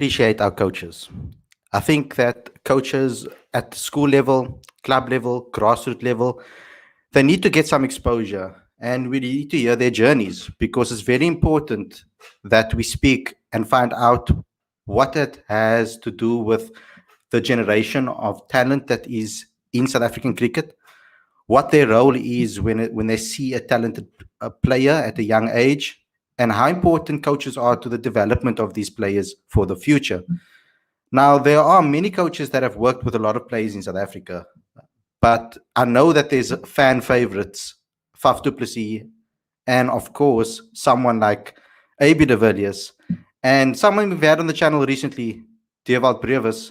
Appreciate our coaches. I think that coaches at school level, club level, grassroots level, they need to get some exposure and we need to hear their journeys because it's very important that we speak and find out what it has to do with the generation of talent that is in South African cricket, what their role is when they see a talented player at a young age, and how important coaches are to the development of these players for the future. Now, there are many coaches that have worked with a lot of players in South Africa, but I know that there's fan favorites, Faf du Plessis, and of course, someone like AB de Villiers, and someone we've had on the channel recently, Deon Botes,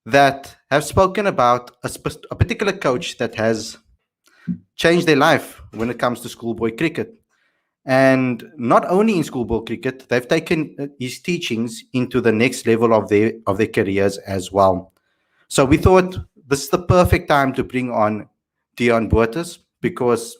that have spoken about a particular coach that has changed their life when it comes to schoolboy cricket. And not only in schoolboy cricket, they've taken his teachings into the next level of their careers as well. So we thought this is the perfect time to bring on Deon Botes because,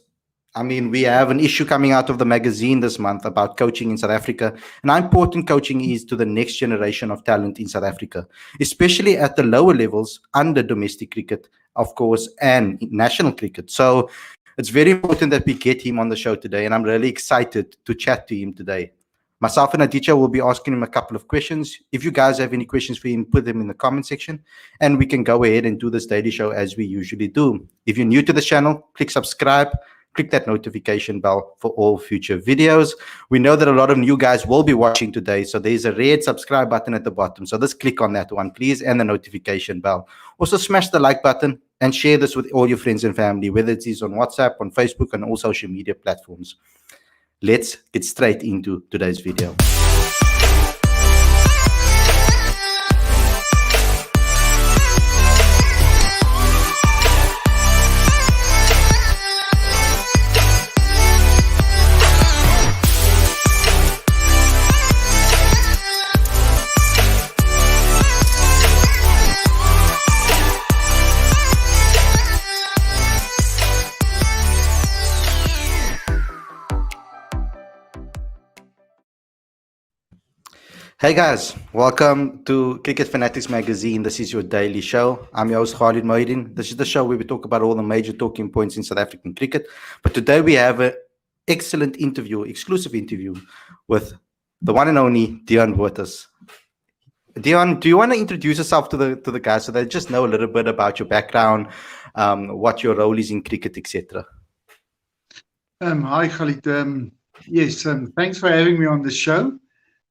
I mean, we have an issue coming out of the magazine this month about coaching in South Africa and how important coaching is to the next generation of talent in South Africa, especially at the lower levels under domestic cricket, of course, and national cricket. So it's very important that we get him on the show today, and I'm really excited to chat to him today. Myself and Aditya will be asking him a couple of questions. If you guys have any questions for him, put them in the comment section, and we can go ahead and do this daily show as we usually do. If you're new to the channel, click subscribe, click that notification bell for all future videos. We know that a lot of new guys will be watching today, so there's a red subscribe button at the bottom. So just click on that one, please, and the notification bell. Also, smash the like button and share this with all your friends and family, whether it is on WhatsApp, on Facebook, and all social media platforms. Let's get straight into today's video. Hey guys, welcome to Cricket Fanatics Magazine. This is your daily show. I'm your host Khalid. This is the show where we talk about all the major talking points in South African cricket. But today we have an excellent interview, exclusive interview with the one and only Deon Botes. Deon, do you want to introduce yourself to the guys so they just know a little bit about your background, what your role is in cricket, etc.? Hi Khalid. Yes, thanks for having me on the show.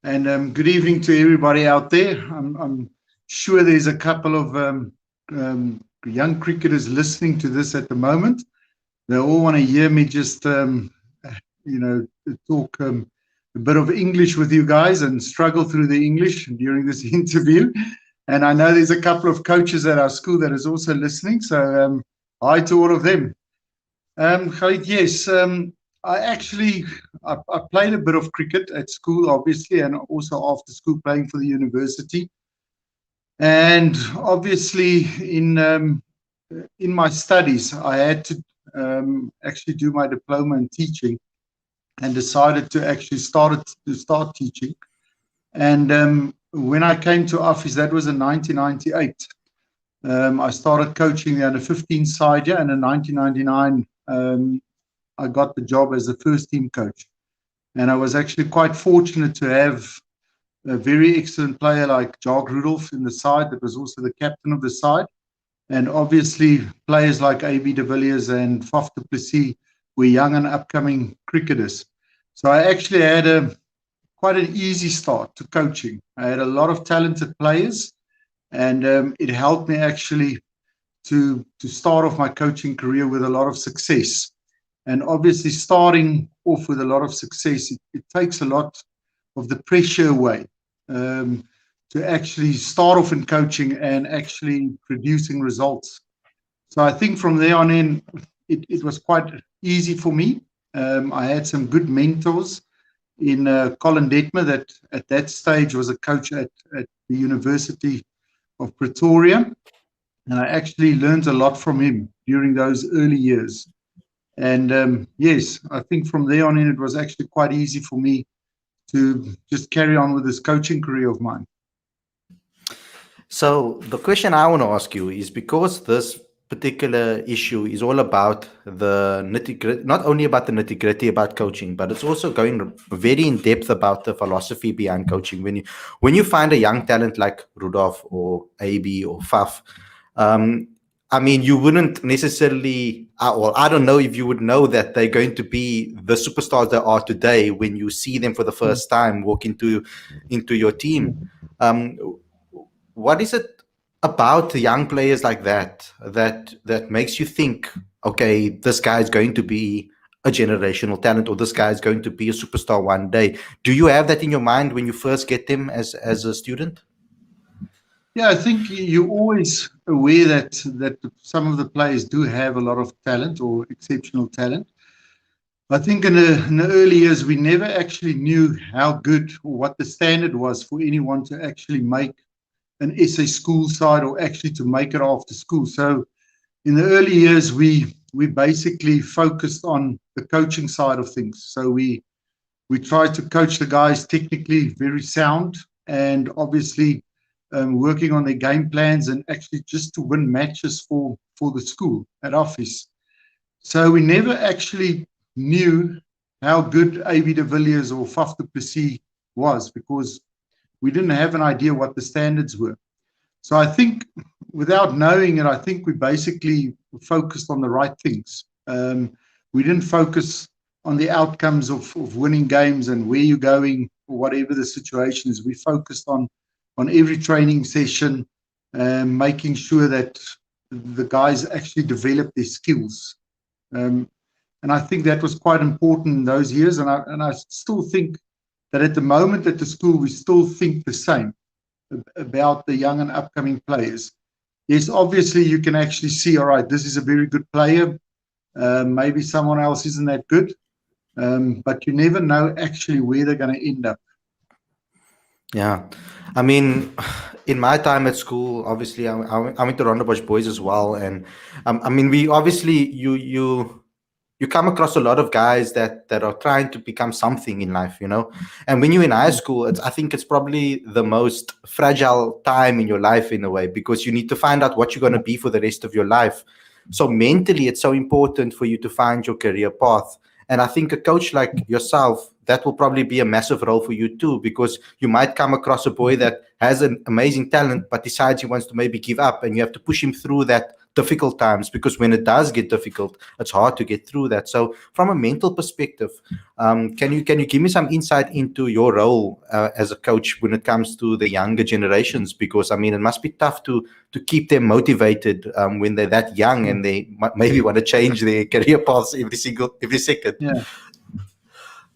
And good evening to everybody out there. I'm sure there's a couple of young cricketers listening to this at the moment. They all want to hear me just, talk a bit of English with you guys and struggle through the English during this interview. And I know there's a couple of coaches at our school that is also listening. So hi to all of them. Khalid, yes. I played a bit of cricket at school, obviously, and also after school playing for the university. And obviously, in my studies, I had to actually do my diploma in teaching, and decided to actually start teaching. And when I came to Affies, that was in 1998. I started coaching the under-15 side, and in 1999. I got the job as the first team coach, and I was actually quite fortunate to have a very excellent player like Jacques Rudolph in the side that was also the captain of the side, and obviously players like AB de Villiers and Faf du Plessis were young and upcoming cricketers. So I actually had quite an easy start to coaching. I had a lot of talented players, and it helped me actually to start off my coaching career with a lot of success. And obviously, starting off with a lot of success, it takes a lot of the pressure away to actually start off in coaching and actually producing results. So I think from there on in, it was quite easy for me. I had some good mentors in Colin Detmer, that at that stage was a coach at the University of Pretoria. And I actually learned a lot from him during those early years. And yes, I think from there on in, it was actually quite easy for me to just carry on with this coaching career of mine. So the question I want to ask you is, because this particular issue is all about the nitty gritty, not only about the nitty gritty about coaching, but it's also going very in depth about the philosophy behind coaching. When you find a young talent like Rudolph or AB or Faf, um, I mean, you wouldn't necessarily, well, I don't know if you would know that they're going to be the superstars they are today when you see them for the first time walk into your team. Um, what is it about young players like that makes you think, okay, this guy is going to be a generational talent, or this guy is going to be a superstar one day? Do you have that in your mind when you first get them as a student? Yeah, I think you're always aware that some of the players do have a lot of talent or exceptional talent. I think in the early years, we never actually knew how good or what the standard was for anyone to actually make an SA school side or actually to make it after school. So in the early years, we basically focused on the coaching side of things. So we tried to coach the guys technically very sound, and obviously working on their game plans and actually just to win matches for the school at Affies. So we never actually knew how good AB de Villiers or Faf du Plessis was, because we didn't have an idea what the standards were. So I think without knowing it, I think we basically focused on the right things. We didn't focus on the outcomes of winning games and where you're going or whatever the situation is. We focused on every training session, making sure that the guys actually develop their skills. And I think that was quite important in those years. And I still think that at the moment at the school, we still think the same about the young and upcoming players. Yes, obviously you can actually see, all right, this is a very good player. Maybe someone else isn't that good, but you never know actually where they're going to end up. Yeah, I mean, in my time at school, obviously, I went to Rondebosch Boys as well, and I mean, we obviously you come across a lot of guys that are trying to become something in life, you know. And when you're in high school, I think it's probably the most fragile time in your life in a way, because you need to find out what you're going to be for the rest of your life. So mentally, it's so important for you to find your career path. And I think a coach like yourself, that will probably be a massive role for you too, because you might come across a boy that has an amazing talent, but decides he wants to maybe give up, and you have to push him through that difficult times, because when it does get difficult, it's hard to get through that. So from a mental perspective, can you give me some insight into your role as a coach when it comes to the younger generations? Because I mean, it must be tough to keep them motivated when they're that young and they maybe want to change their career paths every second. Yeah.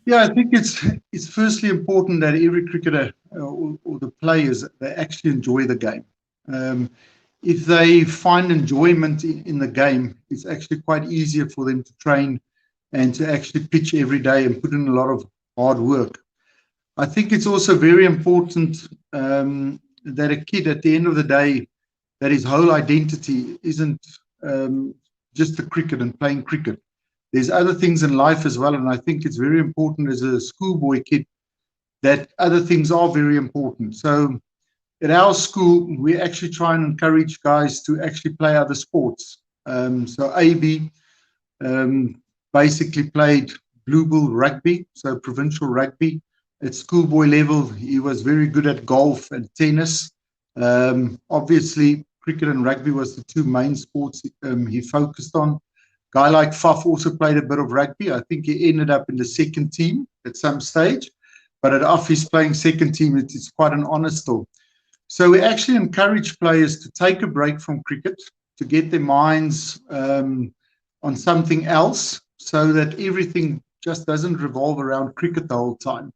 Yeah, I think it's firstly important that every cricketer or the players, they actually enjoy the game. Um, if they find enjoyment in the game, it's actually quite easier for them to train and to actually pitch every day and put in a lot of hard work. I think it's also very important that a kid at the end of the day, that his whole identity isn't just the cricket and playing cricket. There's other things in life as well, and I think it's very important as a schoolboy kid that other things are very important. So at our school, we actually try and encourage guys to actually play other sports. So AB basically played blue bull rugby, so provincial rugby. At schoolboy level, he was very good at golf and tennis. Obviously, cricket and rugby was the two main sports he focused on. Guy like Faf also played a bit of rugby. I think he ended up in the second team at some stage, but at Affies playing second team, it's quite an honor still. So we actually encourage players to take a break from cricket, to get their minds on something else, so that everything just doesn't revolve around cricket the whole time.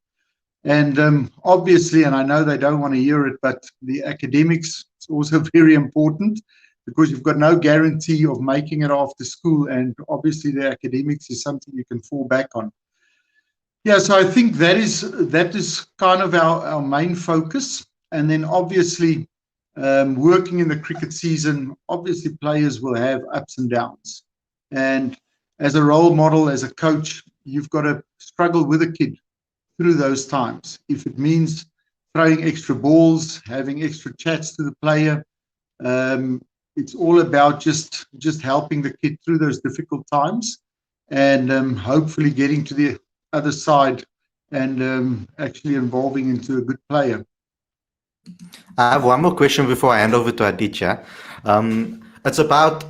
And obviously, and I know they don't want to hear it, but the academics is also very important, because you've got no guarantee of making it after school. And obviously the academics is something you can fall back on. Yeah, so I think that is kind of our main focus. And then obviously working in the cricket season, obviously players will have ups and downs. And as a role model, as a coach, you've got to struggle with a kid through those times. If it means throwing extra balls, having extra chats to the player. It's all about just helping the kid through those difficult times, and hopefully getting to the other side and actually evolving into a good player. I have one more question before I hand over to Aditya. It's about,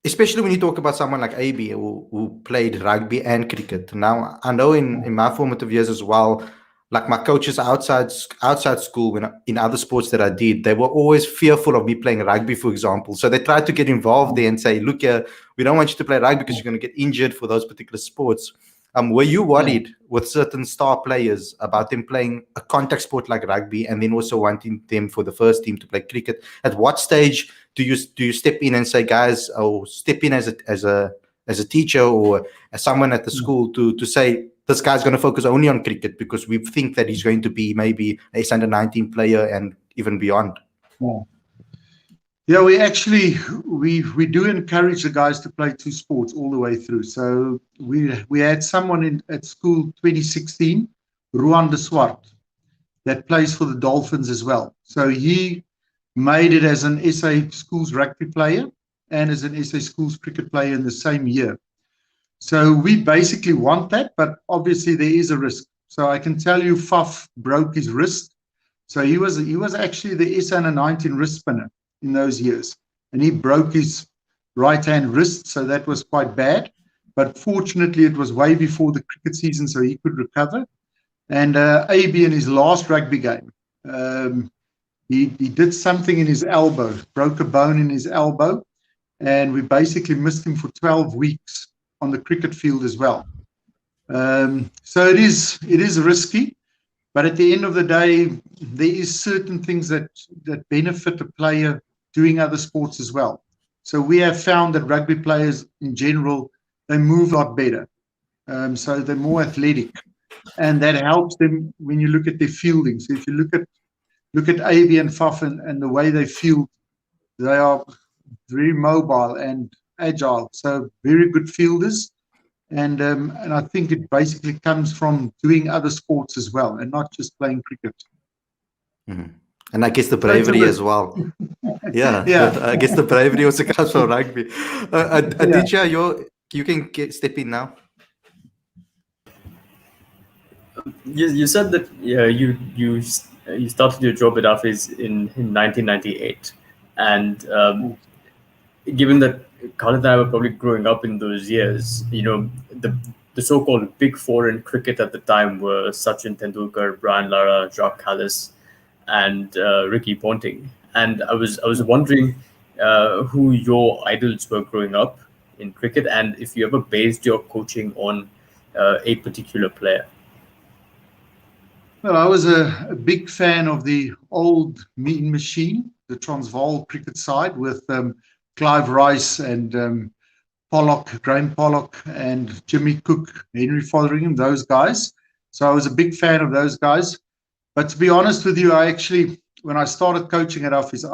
especially when you talk about someone like AB who played rugby and cricket. Now, I know in my formative years as well, like my coaches outside school, when in other sports that I did, they were always fearful of me playing rugby, for example. So they tried to get involved there and say, look here, we don't want you to play rugby because you're going to get injured for those particular sports. Were you worried with certain star players about them playing a contact sport like rugby and then also wanting them for the first team to play cricket? At what stage do you step in and say, guys, or step in as a teacher or as someone at the school to say, this guy's going to focus only on cricket because we think that he's going to be maybe a under-19 player and even beyond? Yeah, we do encourage the guys to play two sports all the way through. So we had someone at school 2016, Ruan de Swart, that plays for the Dolphins as well. So he made it as an SA schools rugby player and as an SA schools cricket player in the same year. So we basically want that, but obviously there is a risk. So I can tell you Faf broke his wrist. So he was actually the SA under-19 wrist spinner in those years, and he broke his right hand wrist, so that was quite bad, but fortunately it was way before the cricket season, so he could recover. And AB in his last rugby game, he did something in his elbow, broke a bone in his elbow, and we basically missed him for 12 weeks on the cricket field as well. So it is risky. But at the end of the day, there is certain things that benefit a player doing other sports as well. So we have found that rugby players in general, they move a lot better. So they're more athletic, and that helps them when you look at their fielding. So if you look at AB and Faf and the way they field, they are very mobile and agile. So very good fielders. And I think it basically comes from doing other sports as well and not just playing cricket. Mm-hmm. And I guess the bravery as well. Yeah. I guess the bravery also comes from rugby. Aditya, you can step in now. You said that you started your job at Affies in 1998, and given that Khalid and I were probably growing up in those years, the so-called big four in cricket at the time were Sachin Tendulkar, Brian Lara, Jacques Kallis, and Ricky Ponting. And I was wondering who your idols were growing up in cricket, and if you ever based your coaching on a particular player. Well, I was a big fan of the old Mean Machine, the Transvaal cricket side with Clive Rice and Graham Pollock and Jimmy Cook, Henry Fotheringham, those guys. So I was a big fan of those guys. But to be honest with you, I actually, when I started coaching at Affies,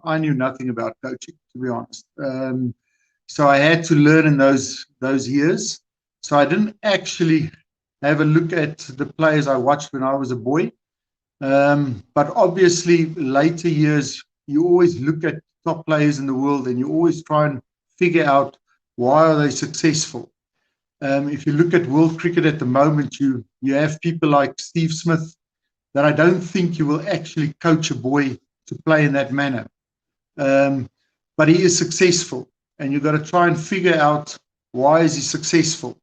I knew nothing about coaching, to be honest. So I had to learn in those years. So I didn't actually have a look at the players I watched when I was a boy. But obviously, later years, you always look at top players in the world and you always try and figure out why are they successful. If you look at world cricket at the moment, you have people like Steve Smith that I don't think you will actually coach a boy to play in that manner. But he is successful, and you've got to try and figure out why is he successful.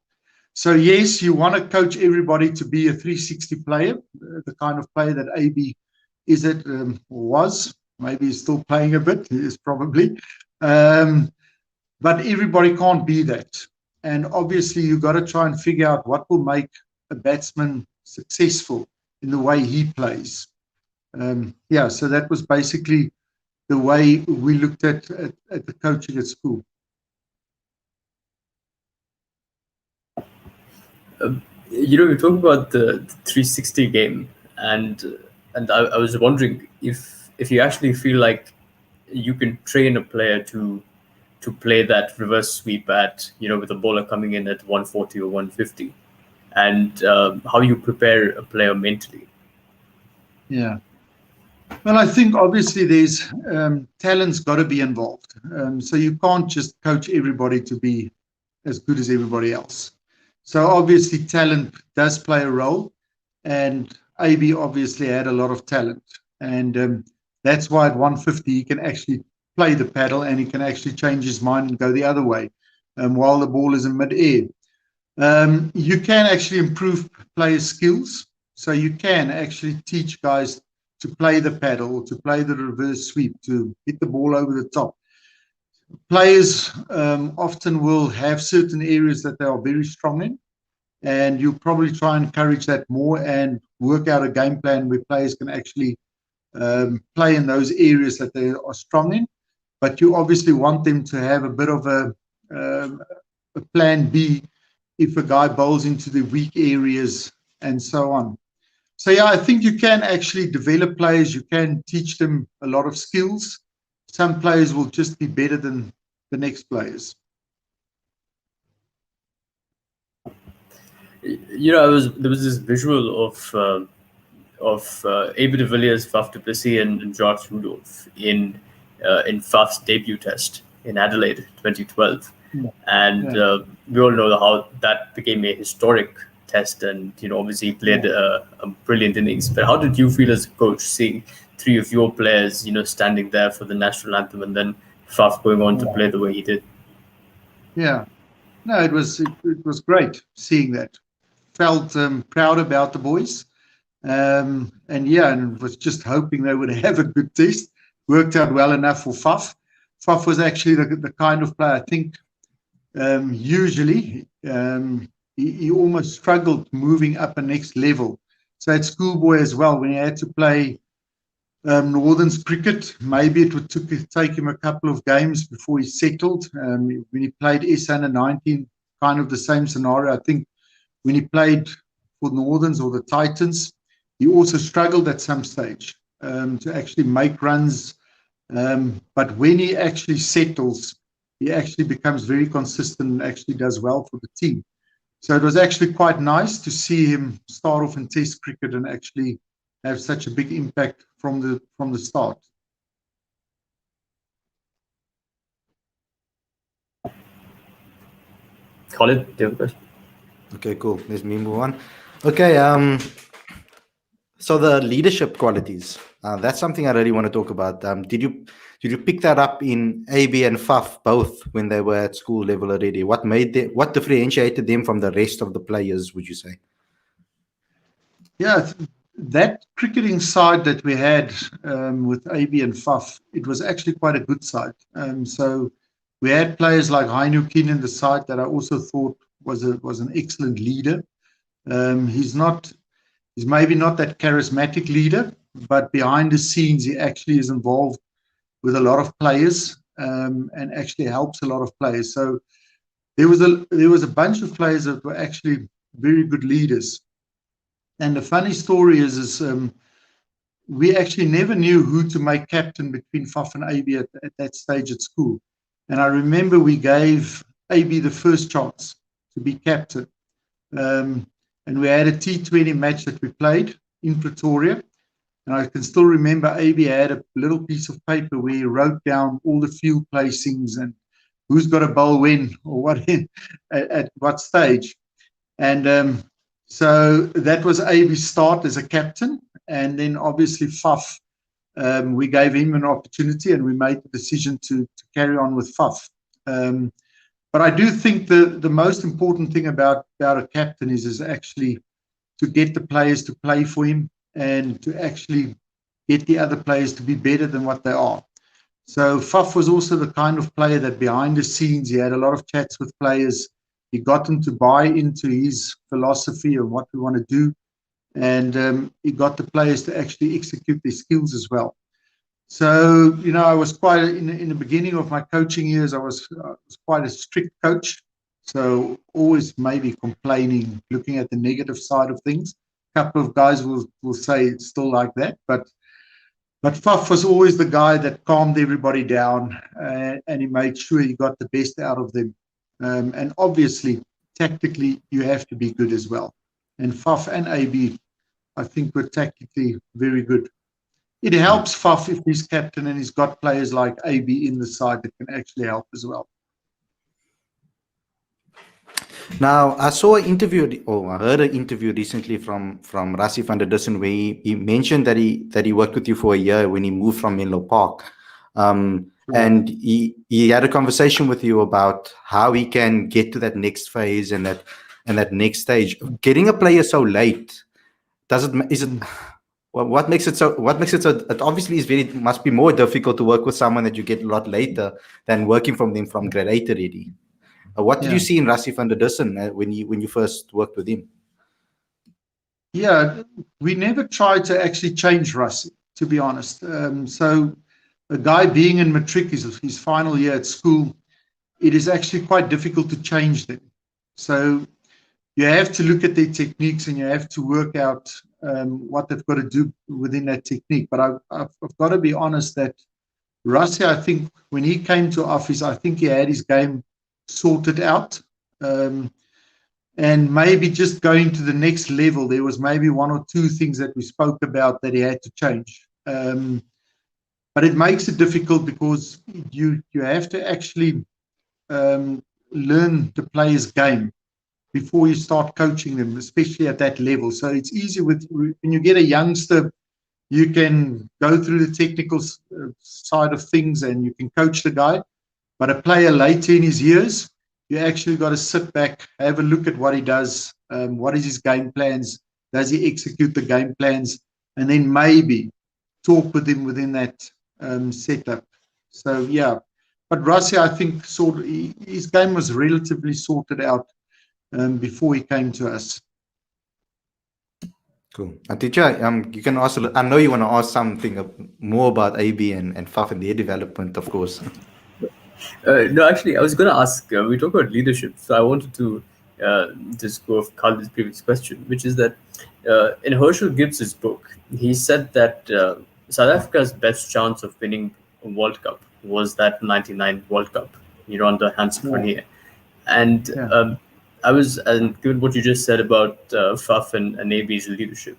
So yes, you want to coach everybody to be a 360 player, the kind of player that AB was. Maybe he's still playing a bit, he is probably. But everybody can't be that. And obviously, you've got to try and figure out what will make a batsman successful in the way he plays. So that was basically the way we looked at the coaching at school. You talk about the 360 game, and I was wondering if you actually feel like you can train a player to play that reverse sweep at with a bowler coming in at 140 or 150, and how you prepare a player mentally. Yeah. Well, I think obviously there's talent's got to be involved. So you can't just coach everybody to be as good as everybody else. So obviously talent does play a role, and AB obviously had a lot of talent, and that's why at 150 he can actually play the paddle and he can actually change his mind and go the other way, while the ball is in mid-air. You can actually improve players' skills, so you can actually teach guys to play the paddle, to play the reverse sweep, to hit the ball over the top. Players often will have certain areas that they are very strong in, and you'll probably try and encourage that more and work out a game plan where players can actually play in those areas that they are strong in. But you obviously want them to have a bit of a plan B if a guy bowls into the weak areas and so on. So yeah, I think you can actually develop players. You can teach them a lot of skills. Some players will just be better than the next players. There was this visual of AB de Villiers, Faf du Plessis, and George Rudolph in Faf's debut test in Adelaide 2012, and we all know how that became a historic test, and obviously he played a brilliant innings. But how did you feel as a coach seeing three of your players standing there for the national anthem, and then Faf going on to play the way he did? Yeah, no, it was great seeing that. Felt proud about the boys, and was just hoping they would have a good test. Worked out well enough for Faf. Faf was actually the kind of player, I think, usually he almost struggled moving up a next level. So at schoolboy as well, when he had to play Northern's cricket, maybe it would take him a couple of games before he settled. When he played S under 19, kind of the same scenario. I think when he played for Northerns or the Titans, he also struggled at some stage to actually make runs. But when he actually settles, he actually becomes very consistent and actually does well for the team. So it was actually quite nice to see him start off in Test cricket and actually have such a big impact from the start. Khalid, do you have a question? Okay, cool. Let me move on. Okay, so the leadership qualities, that's something I really want to talk about. Did you pick that up in AB and Faf both when they were at school level already? What differentiated them from the rest of the players, would you say? Yeah, that cricketing side that we had with AB and Faf, it was actually quite a good side. So we had players like Heinukin in the side that I also thought was an excellent leader. He's maybe not that charismatic leader, but behind the scenes he actually is involved with a lot of players and actually helps a lot of players. So there was a bunch of players that were actually very good leaders. And the funny story is we actually never knew who to make captain between Faf and AB at that stage at school. And I remember we gave AB the first chance to be captain. And we had a T20 match that we played in Pretoria. And I can still remember AB had a little piece of paper where he wrote down all the field placings and who's got a bowl when or what at what stage. And so that was AB's start as a captain. And then obviously Faf, we gave him an opportunity and we made the decision to carry on with Faf. But I do think the most important thing about a captain is actually to get the players to play for him and to actually get the other players to be better than what they are. So Faf was also the kind of player that behind the scenes, he had a lot of chats with players. He got them to buy into his philosophy of what we want to do. And he got the players to actually execute their skills as well. So, I was quite, in the beginning of my coaching years, I was quite a strict coach. So always maybe complaining, looking at the negative side of things. A couple of guys will say it's still like that. But Faf was always the guy that calmed everybody down and he made sure he got the best out of them. And obviously, tactically, you have to be good as well. And Faf and AB I think we're tactically very good. It helps Faf if he's captain and he's got players like AB in the side that can actually help as well. Now, I saw an interview, or I heard an interview recently from Rassie van der Dussen, where he mentioned that he worked with you for a year when he moved from Menlo Park, and he had a conversation with you about how he can get to that next phase and that next stage. Getting a player so late, what makes it so? It obviously must be more difficult to work with someone that you get a lot later than working from them from grade 8 already. What did you see in Rassie van der Dussen when you first worked with him? Yeah, we never tried to actually change Rassie, to be honest. So a guy being in matric, his final year at school, it is actually quite difficult to change them. So you have to look at their techniques and you have to work out what they've got to do within that technique. But I've got to be honest that Rassie, I think when he came to Affies, I think he had his game sorted out. And maybe just going to the next level, there was maybe one or two things that we spoke about that he had to change. But it makes it difficult because you have to actually learn the player's game before you start coaching them, especially at that level. So it's easy when you get a youngster, you can go through the technical side of things and you can coach the guy. But a player later in his years, you actually got to sit back, have a look at what he does, what is his game plans, does he execute the game plans, and then maybe talk with him within that setup. So yeah, but Rassie, I think his game was relatively sorted out before he came to us. Cool. Teacher, you can also, I know you want to ask something more about AB and Faf and their development, of course. No, actually, I was going to ask, we talk about leadership, so I wanted to just go off Khalid's previous question, which is that in Herschel Gibbs's book, he said that South Africa's best chance of winning a World Cup was that 99 World Cup, under Hans Fournier. And given what you just said about Faf and AB's leadership,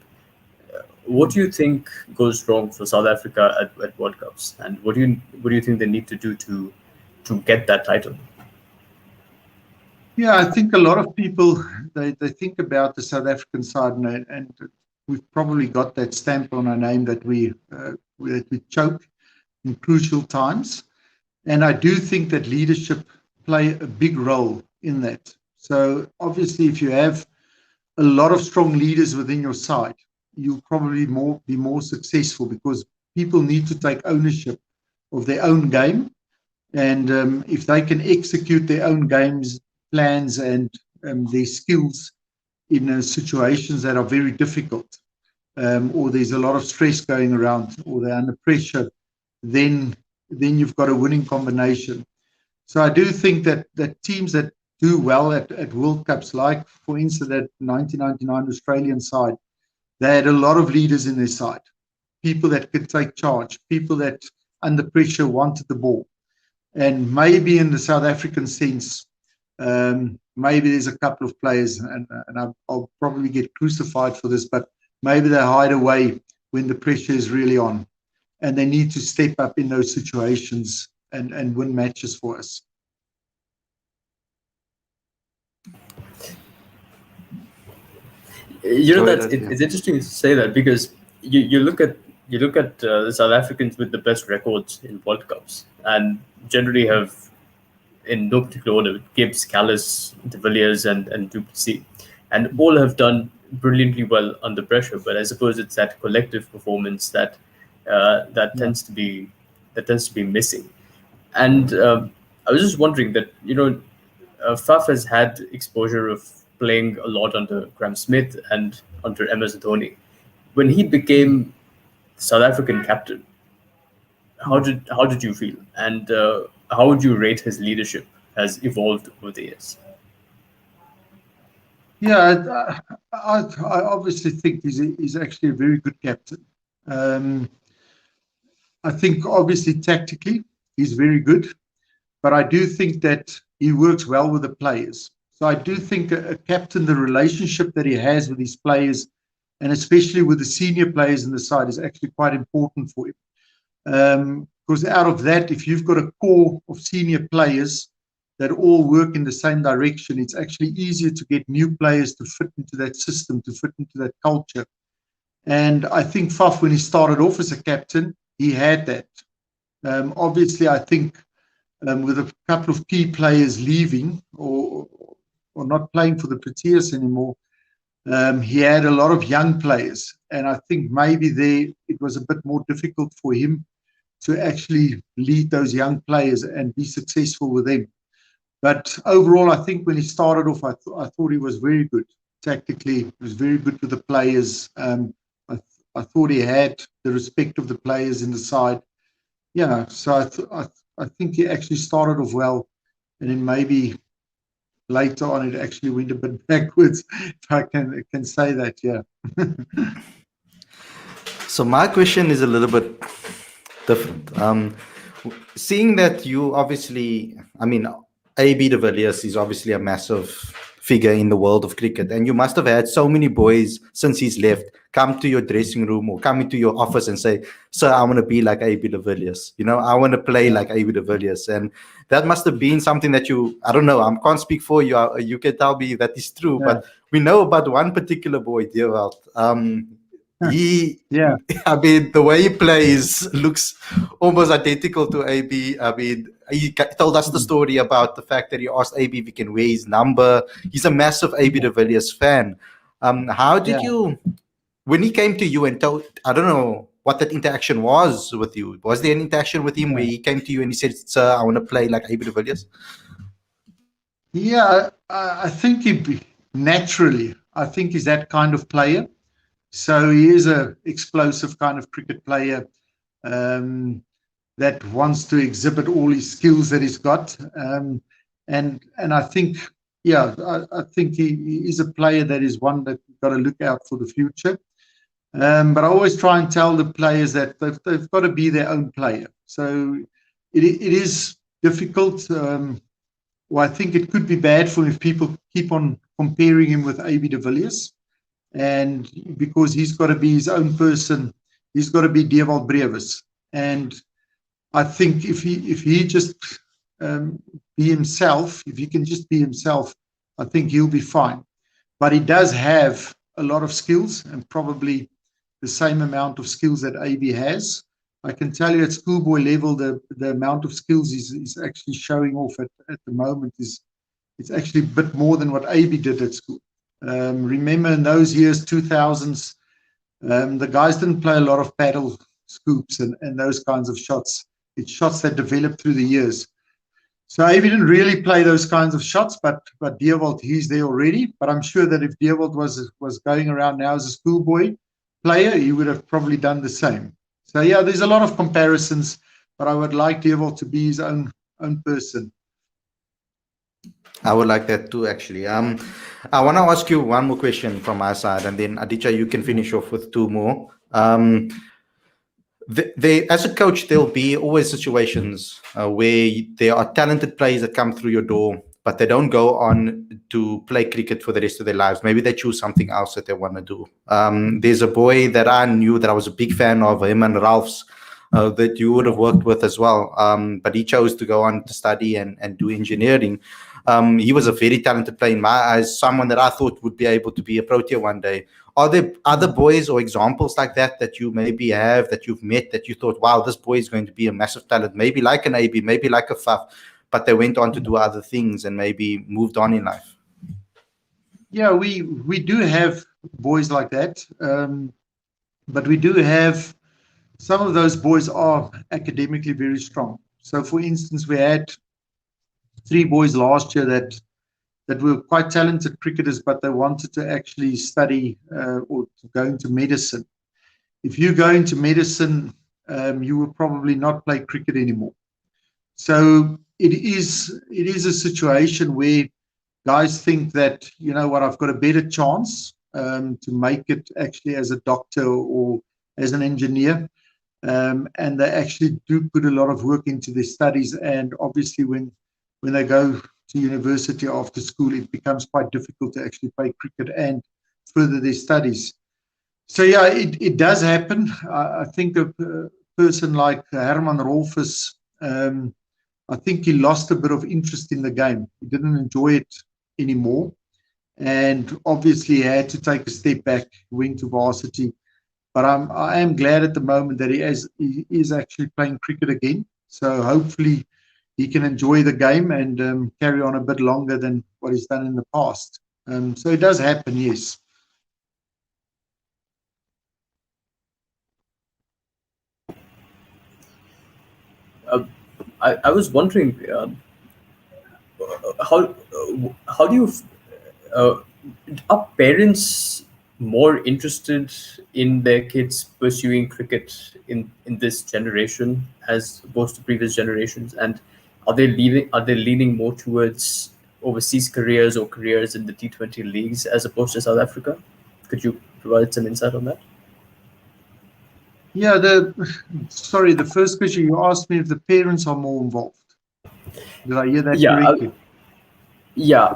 what do you think goes wrong for South Africa at World Cups, and what do you think they need to do to get that title? Yeah, I think a lot of people they think about the South African side, and we've probably got that stamp on our name that we choke in crucial times, and I do think that leadership play a big role in that. So obviously, if you have a lot of strong leaders within your side, you'll probably be more successful because people need to take ownership of their own game. And if they can execute their own games plans and their skills in situations that are very difficult, or there's a lot of stress going around, or they're under pressure, then you've got a winning combination. So I do think that teams that do well at World Cups, like for instance that 1999 Australian side, they had a lot of leaders in their side, people that could take charge, people that under pressure wanted the ball. And maybe in the South African sense, maybe there's a couple of players, and I'll probably get crucified for this, but maybe they hide away when the pressure is really on, and they need to step up in those situations and win matches for us. It's interesting to say that, because you look at the South Africans with the best records in World Cups, and generally have, in no particular order, Gibbs, Callis, De Villiers, and Du Plessis, and all have done brilliantly well under pressure. But I suppose it's that collective performance that tends to be missing. And I was just wondering that Faf has had exposure of playing a lot under Graham Smith and under MS Dhoni. When he became South African captain, how did you feel, and how would you rate his leadership has evolved over the years? Yeah, I obviously think he's actually a very good captain. I think obviously tactically he's very good, but I do think that he works well with the players. So I do think a captain, the relationship that he has with his players and especially with the senior players in the side, is actually quite important for him. Because out of that, if you've got a core of senior players that all work in the same direction, it's actually easier to get new players to fit into that system, to fit into that culture. And I think Faf, when he started off as a captain, he had that. Obviously, I think with a couple of key players leaving or not playing for the Proteas anymore, he had a lot of young players. And I think maybe there it was a bit more difficult for him to actually lead those young players and be successful with them. But overall, I think when he started off, I thought he was very good. Tactically, he was very good with the players. I thought he had the respect of the players in the side. Yeah, so I think he actually started off well. And then maybe later on, it actually went a bit backwards, if I can say that, yeah. So my question is a little bit different. Seeing that you obviously, I mean, AB de Villiers is obviously a massive figure in the world of cricket, and you must have had so many boys since he's left come to your dressing room or come into your office and say, "Sir, I want to be like AB de Villiers. You know, I want to play like AB de Villiers." And that must have been something that you, I don't know, I can't speak for you. You can tell me that is true, but we know about one particular boy, Deon. Yeah. I mean, the way he plays looks almost identical to AB. I mean, he told us the story about the fact that he asked AB if he can wear his number. He's a massive AB de Villiers fan. How did you, when he came to you and told, I don't know what that interaction was with you. Was there an interaction with him where he came to you and he said, "Sir, I want to play like AB de Villiers"? Yeah, I think naturally, I think he's that kind of player. So he is a explosive kind of cricket player that wants to exhibit all his skills that he's got. And I think, yeah, I think he is a player that is one that you've got to look out for the future. But I always try and tell the players that they've got to be their own player. So it is difficult. Well, I think it could be bad for him if people keep on comparing him with AB de Villiers. And because he's got to be his own person, he's got to be Deon Botes. And I think if he just be himself, if he can just be himself, I think he'll be fine. But he does have a lot of skills, and probably the same amount of skills that AB has. I can tell you at schoolboy level, the amount of skills he's actually showing off at the moment it's actually a bit more than what AB did at school. Remember in those years, 2000s, the guys didn't play a lot of paddle scoops and those kinds of shots. It's shots that developed through the years. So AB didn't really play those kinds of shots, but Deon, he's there already. But I'm sure that if Deon was going around now as a schoolboy player, he would have probably done the same. So yeah, there's a lot of comparisons, but I would like Deon to be his own person. I would like that too, actually. I want to ask you one more question from my side, and then Aditya, you can finish off with two more. As a coach, there'll be always situations where there are talented players that come through your door, but they don't go on to play cricket for the rest of their lives. Maybe they choose something else that they want to do. There's a boy that I knew that I was a big fan of, him and Ralph's, that you would have worked with as well. But he chose to go on to study and do engineering. He was a very talented player in my eyes, someone that I thought would be able to be a Protea one day. Are there other boys or examples like that you maybe have, that you've met, that you thought, wow, this boy is going to be a massive talent, maybe like an AB, maybe like a Faf, but they went on to do other things and maybe moved on in life? Yeah, we do have boys like that, but we do have some of those boys are academically very strong. So, for instance, we had 3 boys last year that were quite talented cricketers, but they wanted to actually study or to go into medicine. If you go into medicine, you will probably not play cricket anymore. So it is a situation where guys think that, you know what, I've got a better chance to make it actually as a doctor or as an engineer. And they actually do put a lot of work into their studies. And obviously when they go to university after school, it becomes quite difficult to actually play cricket and further their studies. So yeah, it does happen. I think a person like Herman Rolfes, I think he lost a bit of interest in the game. He didn't enjoy it anymore, and obviously he had to take a step back, went to varsity. But I am glad at the moment that he is actually playing cricket again. So hopefully he can enjoy the game and carry on a bit longer than what he's done in the past. So it does happen, yes. I was wondering how do you uh, are parents more interested in their kids pursuing cricket in this generation as opposed to previous generations, and are they leaning more towards overseas careers or careers in the T20 leagues as opposed to South Africa? Could you provide some insight on that? Yeah, the first question you asked me if the parents are more involved. Did I hear that Yeah, correctly? yeah.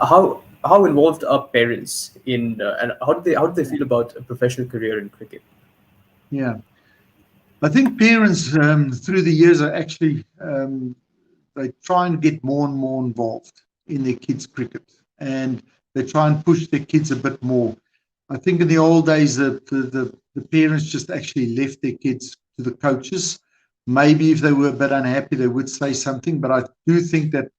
How involved are parents in and how do they feel about a professional career in cricket? Yeah. I think parents through the years are actually they try and get more and more involved in their kids' cricket, and they try and push their kids a bit more. I think in the old days, the parents just actually left their kids to the coaches. Maybe if they were a bit unhappy, they would say something. But I do think that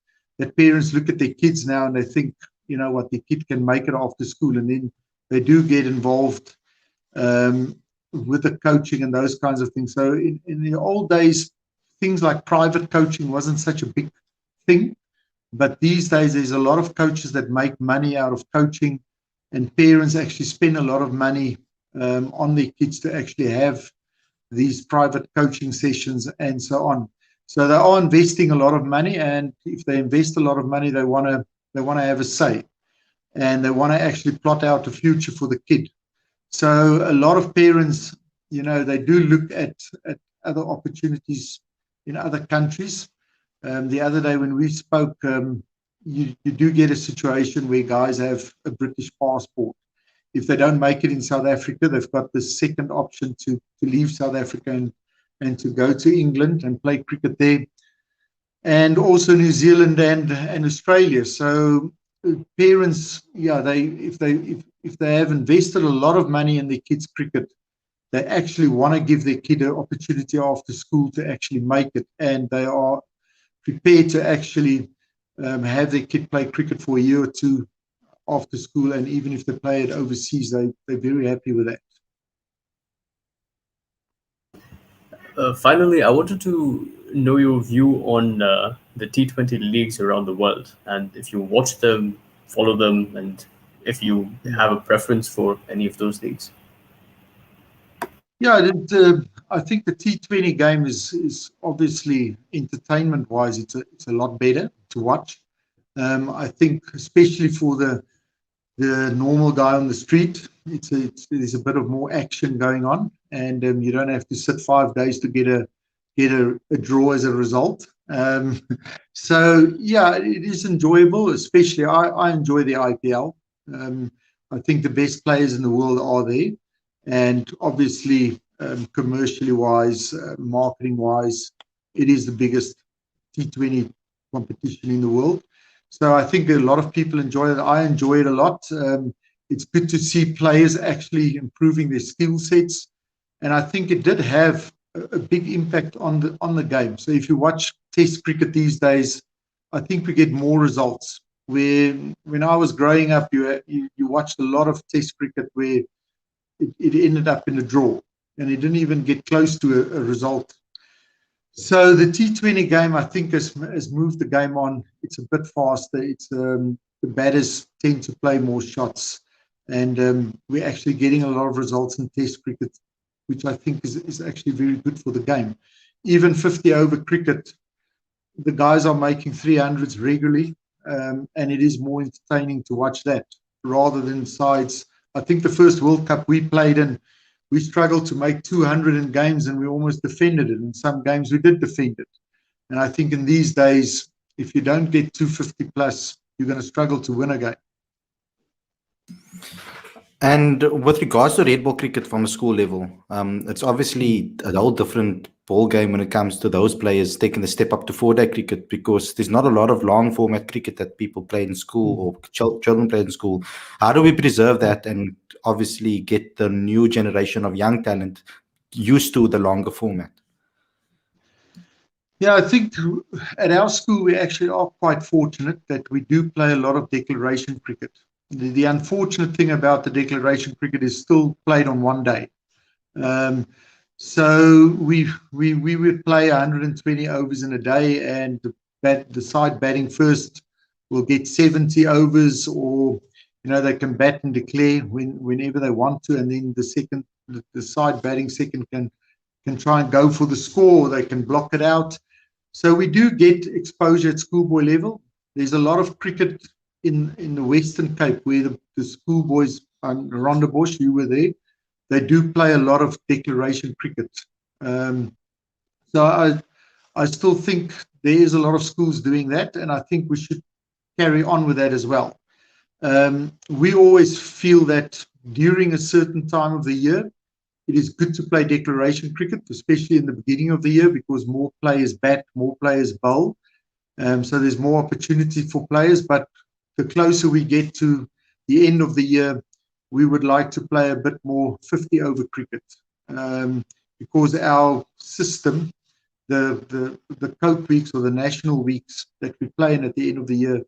parents look at their kids now and they think, you know what, the kid can make it after school, and then they do get involved with the coaching and those kinds of things. So in the old days, things like private coaching wasn't such a big thing. But these days, there's a lot of coaches that make money out of coaching, and parents actually spend a lot of money on their kids to actually have these private coaching sessions and so on. So they are investing a lot of money, and if they invest a lot of money, they want to have a say, and they want to actually plot out a future for the kid. So a lot of parents, they do look at other opportunities in other countries. The other day when we spoke, you do get a situation where guys have a British passport. If they don't make it in South Africa, they've got the second option to leave South Africa and to go to England and play cricket there, and also New Zealand and Australia. So parents, yeah, if they have invested a lot of money in their kids' cricket, they actually want to give their kid an opportunity after school to actually make it, and they are prepared to actually have their kid play cricket for a year or two after school, and even if they play it overseas, they're very happy with that. Finally, I wanted to know your view on the T20 leagues around the world, and if you watch them, follow them, and if you have a preference for any of those leagues. Yeah, I think the T20 game is obviously entertainment-wise, it's a lot better to watch. I think especially for the normal guy on the street, there's a bit of more action going on, and you don't have to sit 5 days to get a draw as a result. So yeah, it is enjoyable. Especially I enjoy the IPL. I think the best players in the world are there, and obviously commercially wise, marketing wise, it is the biggest T20 competition in the world. So I think a lot of people enjoy it. I enjoy it a lot. It's good to see players actually improving their skill sets, and I think it did have a big impact on the game. So if you watch Test cricket these days, I think we get more results. When I was growing up, you watched a lot of Test cricket where it ended up in a draw, and it didn't even get close to a result. So the T20 game, I think, has moved the game on. It's a bit faster. It's the batters tend to play more shots, and we're actually getting a lot of results in Test cricket, which I think is actually very good for the game. Even 50-over cricket, the guys are making 300s regularly, and it is more entertaining to watch that rather than sides. I think the first World Cup we played in, we struggled to make 200 in games, and we almost defended it. In some games, we did defend it. And I think in these days, if you don't get 250 plus, you're going to struggle to win a game. And with regards to red ball cricket from a school level, it's obviously a whole different ball game when it comes to those players taking the step up to 4-day cricket, because there's not a lot of long format cricket that people play in school or children play in school. How do we preserve that and obviously get the new generation of young talent used to the longer format? Yeah, I think at our school we actually are quite fortunate that we do play a lot of declaration cricket. The unfortunate thing about the declaration cricket is still played on one day. So we would play 120 overs in a day, and the side batting first will get 70 overs, or they can bat and declare whenever they want to, and then the side batting second can try and go for the score, or they can block it out. So we do get exposure at schoolboy level. There's a lot of cricket in the Western Cape where the schoolboys, Rondebosch, you were there, they do play a lot of declaration cricket. So I still think there is a lot of schools doing that, and I think we should carry on with that as well. We always feel that during a certain time of the year, it is good to play declaration cricket, especially in the beginning of the year, because more players bat, more players bowl. So there's more opportunity for players. But the closer we get to the end of the year, we would like to play a bit more 50-over cricket, because our system, the Cope weeks or the national weeks that we play in at the end of the year,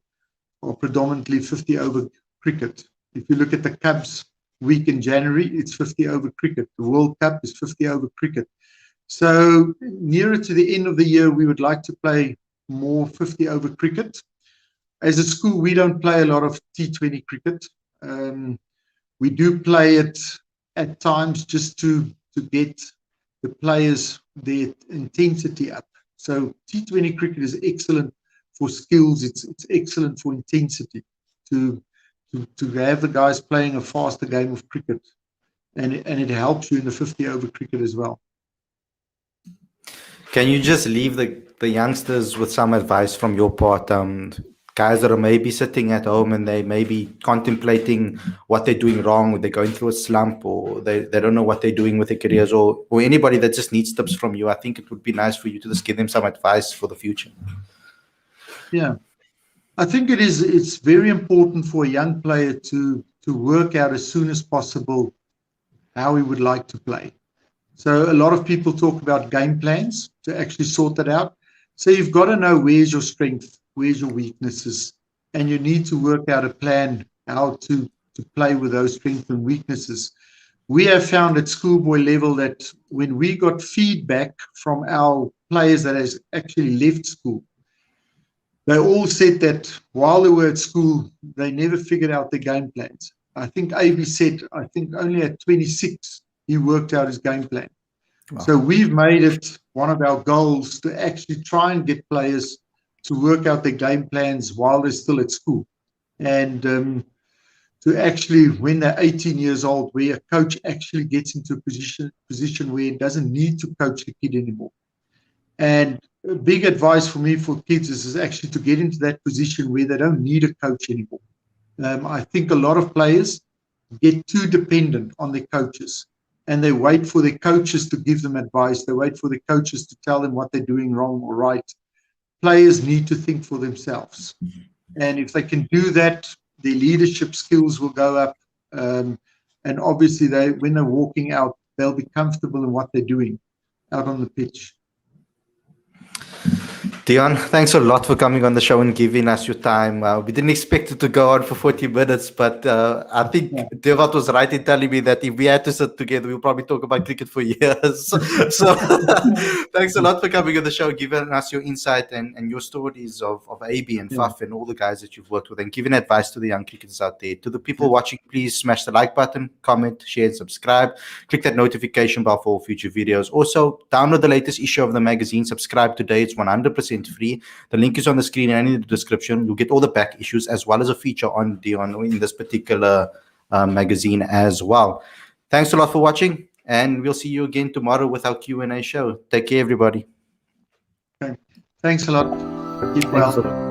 are predominantly 50-over cricket. If you look at the Cubs week in January, it's 50-over cricket. The World Cup is 50-over cricket. So nearer to the end of the year, we would like to play more 50-over cricket. As a school, we don't play a lot of T20 cricket. We do play it at times just to get the players, their intensity up. So T20 cricket is excellent for skills. It's excellent for intensity, to have the guys playing a faster game of cricket, and it helps you in the 50-over cricket as well. Can you just leave the youngsters with some advice from your part? Guys that are maybe sitting at home and they may be contemplating what they're doing wrong, or they're going through a slump, or they don't know what they're doing with their careers, or anybody that just needs tips from you. I think it would be nice for you to just give them some advice for the future. Yeah, I think it's very important for a young player to work out as soon as possible how he would like to play. So a lot of people talk about game plans to actually sort that out. So you've got to know where's your strength, where's your weaknesses, and you need to work out a plan how to play with those strengths and weaknesses. We have found at schoolboy level that when we got feedback from our players that has actually left school, they all said that while they were at school, they never figured out their game plans. I think AB said, only at 26, he worked out his game plan. Wow. So we've made it one of our goals to actually try and get players to work out their game plans while they're still at school. And to actually, when they're 18 years old, where a coach actually gets into a position where he doesn't need to coach the kid anymore. And big advice for me for kids is actually to get into that position where they don't need a coach anymore. I think a lot of players get too dependent on their coaches, and they wait for their coaches to give them advice. They wait for the coaches to tell them what they're doing wrong or right. Players need to think for themselves. And if they can do that, their leadership skills will go up. And obviously, when they're walking out, they'll be comfortable in what they're doing out on the pitch. Deon, thanks a lot for coming on the show and giving us your time. We didn't expect it to go on for 40 minutes, but I think Deon was right in telling me that if we had to sit together, we'll probably talk about cricket for years. So thanks a lot for coming on the show, giving us your insight and your stories of AB and Faf and all the guys that you've worked with, and giving advice to the young cricketers out there. To the people watching, please smash the like button, comment, share, and subscribe. Click that notification bell for all future videos. Also, download the latest issue of the magazine. Subscribe today. It's 100% free. The link is on the screen and in the description. You'll get all the back issues as well as a feature on Deon in this particular magazine as well. Thanks a lot for watching, and we'll see you again tomorrow with our Q&A show. Take care, everybody. Okay. Thanks a lot. Keep well.